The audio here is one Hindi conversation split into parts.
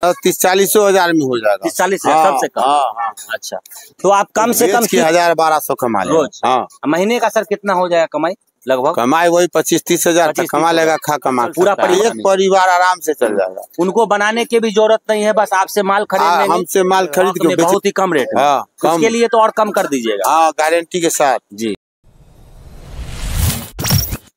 30-40 हजार में हो जाएगा। 30-40 सबसे कम। हाँ। अच्छा, तो आप कम से कम 1000-1200 कमा लेगा रोज। हाँ, महीने का सर कितना हो जाएगा कमाई? लगभग कमाई वही 25-30 हजार तक कमा लेगा। कमा पूरा एक परिवार आराम से चल जाएगा। उनको बनाने की भी जरूरत नहीं है, बस आपसे माल खरीद, हमसे माल खरीद के बहुत ही कम रेट में। उसके लिए तो और कम कर दीजिएगा। हाँ, गारंटी के साथ जी।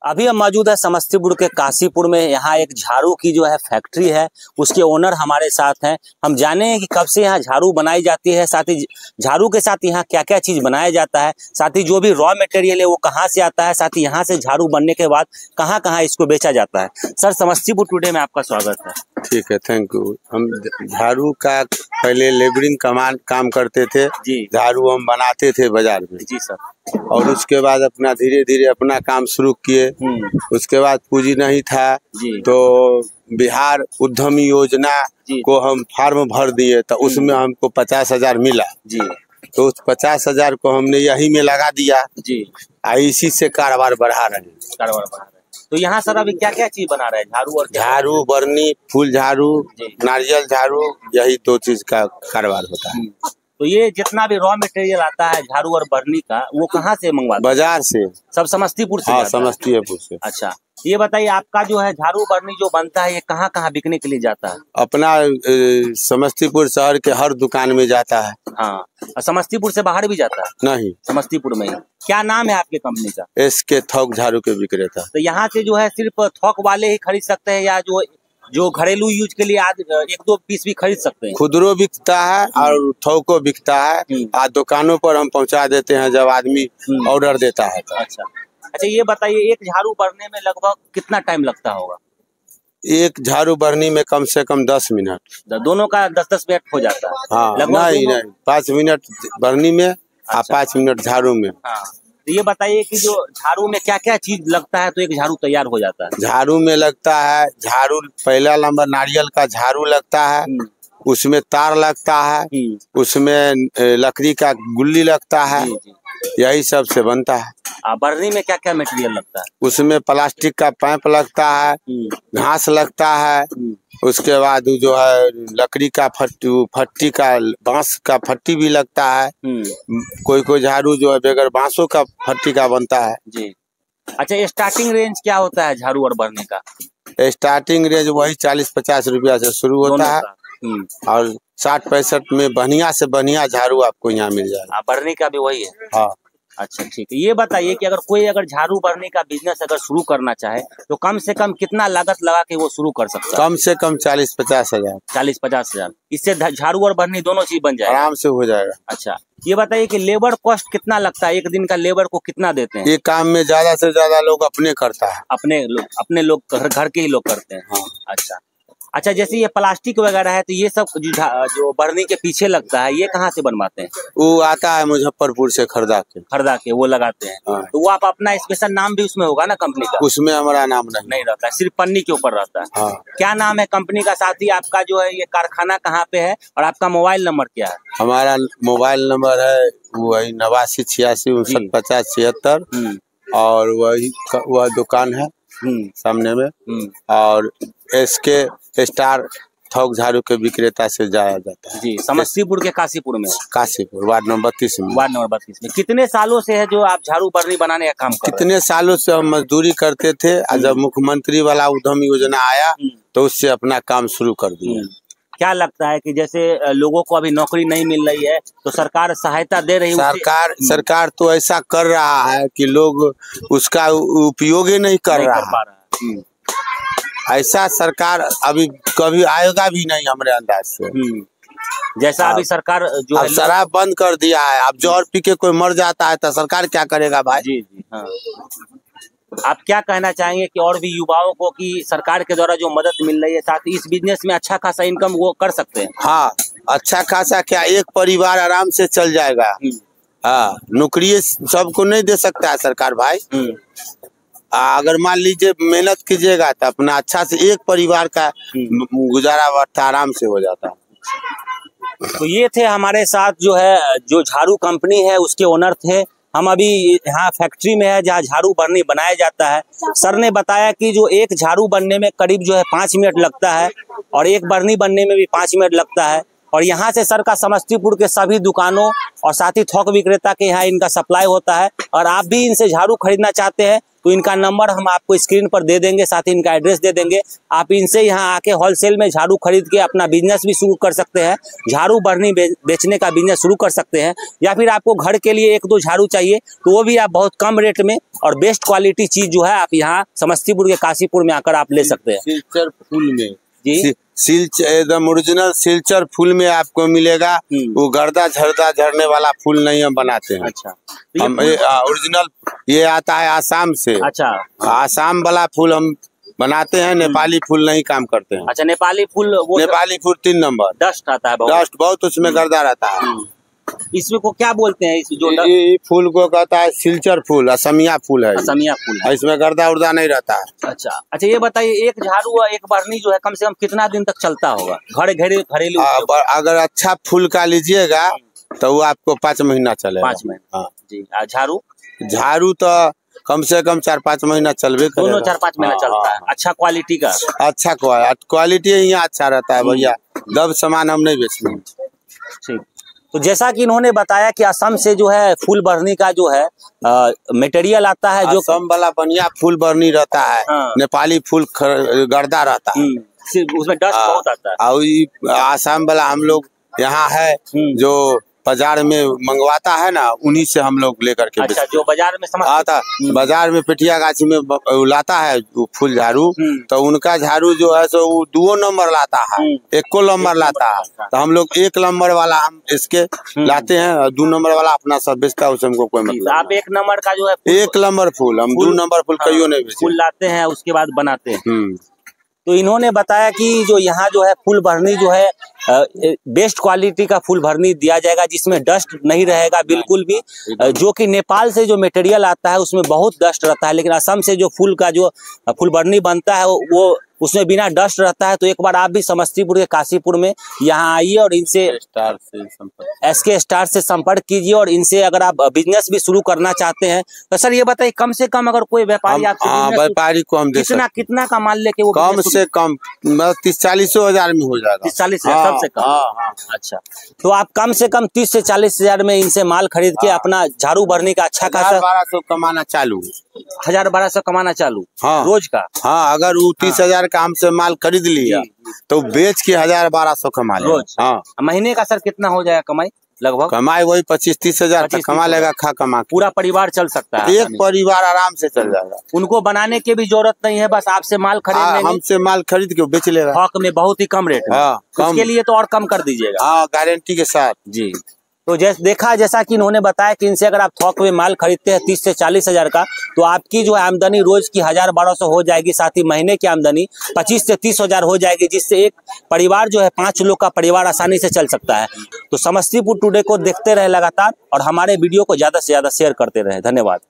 अभी हम मौजूद है समस्तीपुर के काशीपुर में। यहाँ एक झाड़ू की जो है फैक्ट्री है, उसके ओनर हमारे साथ हैं। हम जाने हैं कि कब से यहाँ झाड़ू बनाई जाती है, साथ ही झाड़ू के साथ यहाँ क्या क्या चीज बनाया जाता है, साथ ही जो भी रॉ मटेरियल है वो कहाँ से आता है, साथ ही यहाँ से झाड़ू बनने के बाद कहाँ कहाँ इसको बेचा जाता है। सर, समस्तीपुर टुडे में आपका स्वागत है। ठीक है, थैंक यू। हम झाड़ू का पहले लेबरिंग काम करते थे जी। झाड़ू हम बनाते थे बाजार में जी सर, और उसके बाद अपना धीरे धीरे अपना काम शुरू किए। उसके बाद पूंजी नहीं था तो बिहार उद्यमी योजना को हम फॉर्म भर दिए, तो उसमें हमको 50 हजार मिला जी। तो उस 50 हजार को हमने यही में लगा दिया जी। इसी से कारोबार बढ़ा रहे हैं। तो यहाँ सर अभी क्या क्या चीज बना रहे हैं? झाड़ू और झाड़ू, बरनी, फूल झाड़ू, नारियल झाड़ू, यही 2 चीज का कारोबार होता है। तो ये जितना भी रॉ मटेरियल आता है झाड़ू और बरनी का, वो कहाँ से मंगवाते हैं? बाजार से। सब समस्तीपुर से? हाँ, समस्तीपुर से। अच्छा, ये बताइए आपका जो है झाड़ू बरनी जो बनता है ये कहाँ कहाँ बिकने के लिए जाता है? अपना समस्तीपुर शहर के हर दुकान में जाता है। हाँ, समस्तीपुर से बाहर भी जाता है? नहीं, समस्तीपुर में ही। क्या नाम है आपके कंपनी का? SK थोक झाड़ू के विक्रेता। तो यहाँ से जो है सिर्फ थोक वाले ही खरीद सकते हैं या जो घरेलू यूज के लिए 1-2 पीस भी खरीद सकते हैं? खुदरो बिकता है और थोको बिकता है। दुकानों पर हम पहुंचा देते हैं जब आदमी ऑर्डर देता है। अच्छा, ये बताइए एक झाड़ू भरने में लगभग कितना टाइम लगता होगा? एक झाड़ू भरनी में कम से कम 10 मिनट। दोनों का 10-10 मिनट हो जाता है? हाँ, नहीं 5 मिनट भरनी में और 5 मिनट झाड़ू में। हाँ। तो ये बताइए कि जो झाड़ू में क्या क्या चीज लगता है तो एक झाड़ू तैयार हो जाता है? झाड़ू में लगता है झाड़ू, पहला नंबर नारियल का झाड़ू लगता है, उसमें तार लगता है, उसमें लकड़ी का गुल्ली लगता है, यही सब से बनता है। बरनी में क्या क्या मटेरियल लगता है? उसमें प्लास्टिक का पाइप लगता है, घास लगता है, उसके बाद जो है लकड़ी का फट्टी का, बांस का फट्टी भी लगता है। कोई झाड़ू जो है बगैर बांसों का फट्टी का बनता है जी। अच्छा, स्टार्टिंग रेंज क्या होता है झाड़ू और बरनी का? स्टार्टिंग रेंज वही 40-50 रुपया से शुरू होता है और 60-65 में बढ़िया से बढ़िया झाड़ू आपको यहाँ मिल जाएगा। बरनी का भी वही है? हाँ। अच्छा, ठीक है। ये बताइए कि अगर झाड़ू बरनी का बिजनेस अगर शुरू करना चाहे तो कम से कम कितना लागत लगा के वो शुरू कर सकता है? कम से कम 40-50 हजार। 40-50 हजार, इससे झाड़ू और बरनी दोनों चीज बन जाएगा? आराम से हो जाएगा। अच्छा, ये बताइए कि लेबर कॉस्ट कितना लगता है? एक दिन का लेबर को कितना देते हैं? ये काम में ज्यादा से ज्यादा लोग अपने करता है। अपने लोग घर के ही लोग करते हैं? हाँ। अच्छा, जैसे ये प्लास्टिक वगैरह है तो ये सब जो बरनी के पीछे लगता है ये कहाँ से बनवाते हैं? वो आता है मुजफ्फरपुर से खरीदा के वो लगाते हैं। हाँ। तो वो आप अपना स्पेशल नाम भी उसमें होगा ना कंपनी का? उसमें हमारा नाम नहीं रहता है, सिर्फ पन्नी के ऊपर रहता है। हाँ। क्या नाम है कंपनी का? साथ ही आपका जो है ये कारखाना कहाँ पे है और आपका मोबाइल नंबर क्या है? हमारा मोबाइल नंबर है वही 8986595076 और वह दुकान है सामने में। और SK स्टार थोक झाड़ू के विक्रेता से जाया जाता है जी। समस्तीपुर के काशीपुर में? काशीपुर वार्ड नंबर 32 में। वार्ड नंबर 32 में। कितने सालों से है जो आप झाड़ू बरनी बनाने का काम कर रहे हैं? कितने सालों से हम मजदूरी करते थे, जब मुख्यमंत्री वाला उद्यम योजना आया तो उससे अपना काम शुरू कर दिया। क्या लगता है कि जैसे लोगों को अभी नौकरी नहीं मिल रही है तो सरकार सहायता दे रही है? सरकार तो ऐसा कर रहा है कि लोग उसका उपयोग ही नहीं कर रहा है। ऐसा सरकार अभी कभी आएगा भी नहीं हमारे अंदाज से। जैसा अभी सरकार जो अब शराब बंद कर दिया है, अब जौहर पी के कोई मर जाता है तो सरकार क्या करेगा भाई? जी। हाँ। आप क्या कहना चाहेंगे कि और भी युवाओं को कि सरकार के द्वारा जो मदद मिल रही है साथ ही इस बिजनेस में अच्छा खासा इनकम वो कर सकते हैं? हाँ, अच्छा खासा क्या, एक परिवार आराम से चल जाएगा। हाँ, नौकरी सबको नहीं दे सकता है सरकार भाई। अगर मान लीजिए मेहनत कीजिएगा तो अपना अच्छा से एक परिवार का गुजारा वर्ता आराम से हो जाता है। तो ये थे हमारे साथ जो है जो झाड़ू कंपनी है उसके ओनर थे हम अभी यहाँ फैक्ट्री में है जहाँ झाड़ू बरनी बनाया जाता है। सर ने बताया कि जो एक झाड़ू बनने में करीब जो है 5 मिनट लगता है और एक बरनी बनने में भी 5 मिनट लगता है। और यहाँ से सर का समस्तीपुर के सभी दुकानों और साथ ही थोक विक्रेता के यहाँ इनका सप्लाई होता है। और आप भी इनसे झाड़ू खरीदना चाहते हैं तो इनका नंबर हम आपको स्क्रीन पर दे देंगे, साथ ही इनका एड्रेस दे देंगे। आप इनसे यहाँ आके होलसेल में झाड़ू खरीद के अपना बिजनेस भी शुरू कर सकते हैं, झाड़ू बरनी बेचने का बिजनेस शुरू कर सकते हैं। या फिर आपको घर के लिए 1-2 झाड़ू चाहिए तो वो भी आप बहुत कम रेट में और बेस्ट क्वालिटी चीज जो है आप यहाँ समस्तीपुर के काशीपुर में आकर आप ले सकते हैं। सिल्चर फूल में जी, एकदम ओरिजिनल सिल्चर फूल में आपको मिलेगा। वो गर्दा झरदा झरने वाला फूल नहीं हम बनाते हैं। अच्छा, हम ओरिजिनल ये आता है आसाम से। अच्छा, आसाम वाला फूल हम बनाते हैं, नेपाली फूल नहीं काम करते हैं। अच्छा, नेपाली फूल वो नेपाली फूल 3 नंबर डस्ट आता है, डस्ट बहुत उसमें गर्दा रहता है। इसमें को क्या बोलते हैं? इस जो ये फूल को कहता है सिल्चर फूल, असमिया फूल है। असमिया फूल है। इसमें गर्दा उर्दा नहीं रहता है। अच्छा अच्छा, ये बताइए एक झाड़ू और एक बरनी जो है कम से कम कितना दिन तक चलता होगा घरेलू? अगर अच्छा फूल का लीजिएगा तो वो आपको 5 महीना चलेगा। 5 महीना। हाँ जी। झाड़ू तो कम से कम 4-5 महीना चलबे करेगा। दोनों 4-5 महीना चलता है। अच्छा क्वालिटी का? अच्छा क्वालिटी यहाँ अच्छा रहता है भैया, दब सामान हम नहीं बेचते। ठीक। तो जैसा कि इन्होंने बताया कि असम से जो है फूल बरनी का जो है मटेरियल आता है, जो असम वाला बढ़िया फूल बरनी रहता है। हाँ। नेपाली फूल गर्दा रहता है, उसमें डस्ट बहुत आता है। और आसाम वाला हम लोग यहाँ है जो बाजार में मंगवाता है ना, उन्हीं से हम लोग लेकर के। अच्छा, जो बाजार में आता बाजार में पेटिया गाछी में लाता है फूल झाड़ू, तो उनका झाड़ू जो है सो 2 नंबर लाता है, 1 नंबर लाता है। तो हम लोग 1 नंबर वाला हम इसके लाते हैं और 2 नंबर वाला अपना सब बेचता है, उससे हमको कोई मतलब। आप 1 नंबर का जो है 1 नंबर फूल, हम 2 नंबर फूल कहीं नहीं बेचते। फूल लाते हैं उसके बाद बनाते हैं। तो इन्होंने बताया कि जो यहाँ जो है फूल भरनी जो है बेस्ट क्वालिटी का फूल भरनी दिया जाएगा, जिसमें डस्ट नहीं रहेगा बिल्कुल भी। जो कि नेपाल से जो मटेरियल आता है उसमें बहुत डस्ट रहता है, लेकिन असम से जो फूल का जो फूल भरनी बनता है वो उसमें बिना डस्ट रहता है। तो एक बार आप भी समस्तीपुर के काशीपुर में यहाँ आइए और इनसे SK स्टार से संपर्क कीजिए और इनसे अगर आप बिजनेस भी शुरू करना चाहते हैं तो सर ये बताइए कम से कम अगर कोई व्यापारी व्यापारी को हम कितना का माल लेके वो कम से कम 30-40 हजार में हो जाएगा। 40 हजार से कम। अच्छा, तो आप कम से कम 30 से 40 हजार में इनसे माल खरीद के अपना झाड़ू भरने का अच्छा खासा 1200 कमाना चालू। 1200 कमाना चालू। हाँ। रोज का? हाँ, अगर वो 30 हजार का हमसे माल खरीद लिया तो बेच के 1200 कमा लेगा रोज। हाँ। महीने का सर कितना हो जाएगा कमाई? लगभग कमाई वही 25-30 हजार तक कमा लेगा। कमा पूरा परिवार चल सकता है? एक परिवार आराम से चल जाएगा। उनको बनाने की भी जरूरत नहीं है, बस आपसे माल खरीद हमसे माल खरीद के बेच लेगा थोक में बहुत ही कम रेट। हाँ, उसके लिए तो और कम कर दीजिएगा। हाँ, गारंटी के साथ जी। तो जैसा कि इन्होंने बताया कि इनसे अगर आप थोक में माल खरीदते हैं 30 से 40 हजार का, तो आपकी जो है आमदनी रोज की 1200 हो जाएगी, साथ ही महीने की आमदनी 25 से 30 हजार हो जाएगी, जिससे एक परिवार जो है 5 लोग का परिवार आसानी से चल सकता है। तो समस्तीपुर टुडे को देखते रहे लगातार और हमारे वीडियो को ज्यादा से ज्यादा शेयर करते रहे। धन्यवाद।